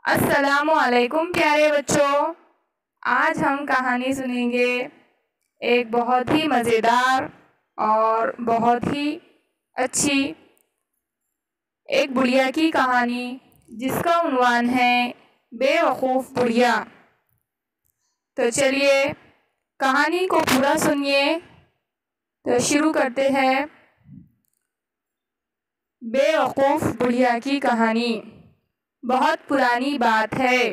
अस्सलामुअलैकुम प्यारे बच्चों। आज हम कहानी सुनेंगे, एक बहुत ही मज़ेदार और बहुत ही अच्छी एक बुढ़िया की कहानी, जिसका उन्वान है बेवकूफ़ बुढ़िया। तो चलिए कहानी को पूरा सुनिए। तो शुरू करते हैं। बेवकूफ़ बुढ़िया की कहानी। बहुत पुरानी बात है।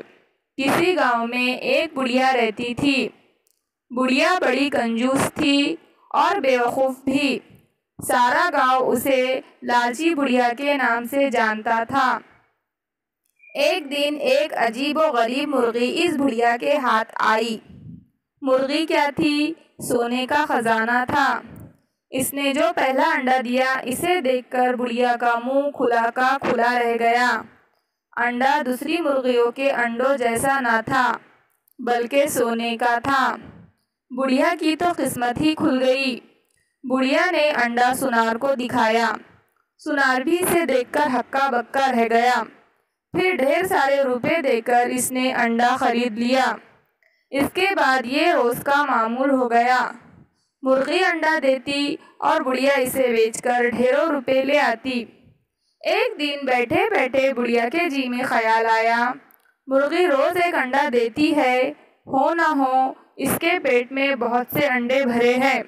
किसी गांव में एक बुढ़िया रहती थी। बुढ़िया बड़ी कंजूस थी और बेवकूफ़ भी। सारा गांव उसे लालची बुढ़िया के नाम से जानता था। एक दिन एक अजीब व गरीब मुर्गी इस बुढ़िया के हाथ आई। मुर्गी क्या थी? सोने का खजाना था। इसने जो पहला अंडा दिया, इसे देखकर बुढ़िया का मुंह खुला का खुला रह गया। अंडा दूसरी मुर्गियों के अंडों जैसा ना था, बल्कि सोने का था। बुढ़िया की तो किस्मत ही खुल गई। बुढ़िया ने अंडा सुनार को दिखाया। सुनार भी इसे देखकर हक्का बक्का रह गया। फिर ढेर सारे रुपए देकर इसने अंडा खरीद लिया। इसके बाद ये रोज़ का मामूल हो गया। मुर्गी अंडा देती और बुढ़िया इसे बेचकर ढेरों रुपए ले आती। एक दिन बैठे बैठे बुढ़िया के जी में ख्याल आया, मुर्गी रोज़ एक अंडा देती है, हो ना हो इसके पेट में बहुत से अंडे भरे हैं।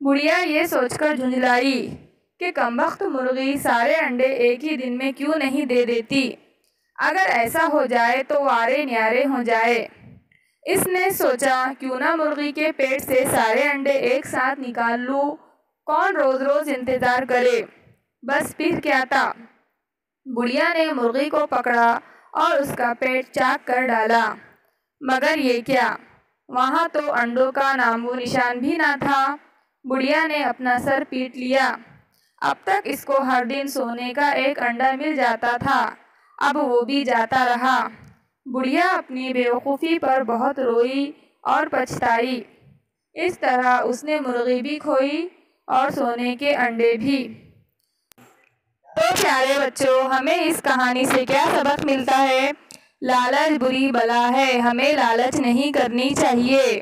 बुढ़िया ये सोचकर झुंझलाई कि कमबख्त मुर्गी सारे अंडे एक ही दिन में क्यों नहीं दे देती। अगर ऐसा हो जाए तो वारे न्यारे हो जाए। इसने सोचा, क्यों ना मुर्गी के पेट से सारे अंडे एक साथ निकाल लूँ। कौन रोज़ रोज़ इंतज़ार करे। बस फिर क्या था। बुढ़िया ने मुर्गी को पकड़ा और उसका पेट चाक कर डाला। मगर ये क्या, वहाँ तो अंडों का नामो निशान भी ना था। बुढ़िया ने अपना सर पीट लिया। अब तक इसको हर दिन सोने का एक अंडा मिल जाता था, अब वो भी जाता रहा। बुढ़िया अपनी बेवकूफ़ी पर बहुत रोई और पछताई। इस तरह उसने मुर्गी भी खोई और सोने के अंडे भी। तो प्यारे बच्चों, हमें इस कहानी से क्या सबक मिलता है? लालच बुरी बला है, हमें लालच नहीं करनी चाहिए।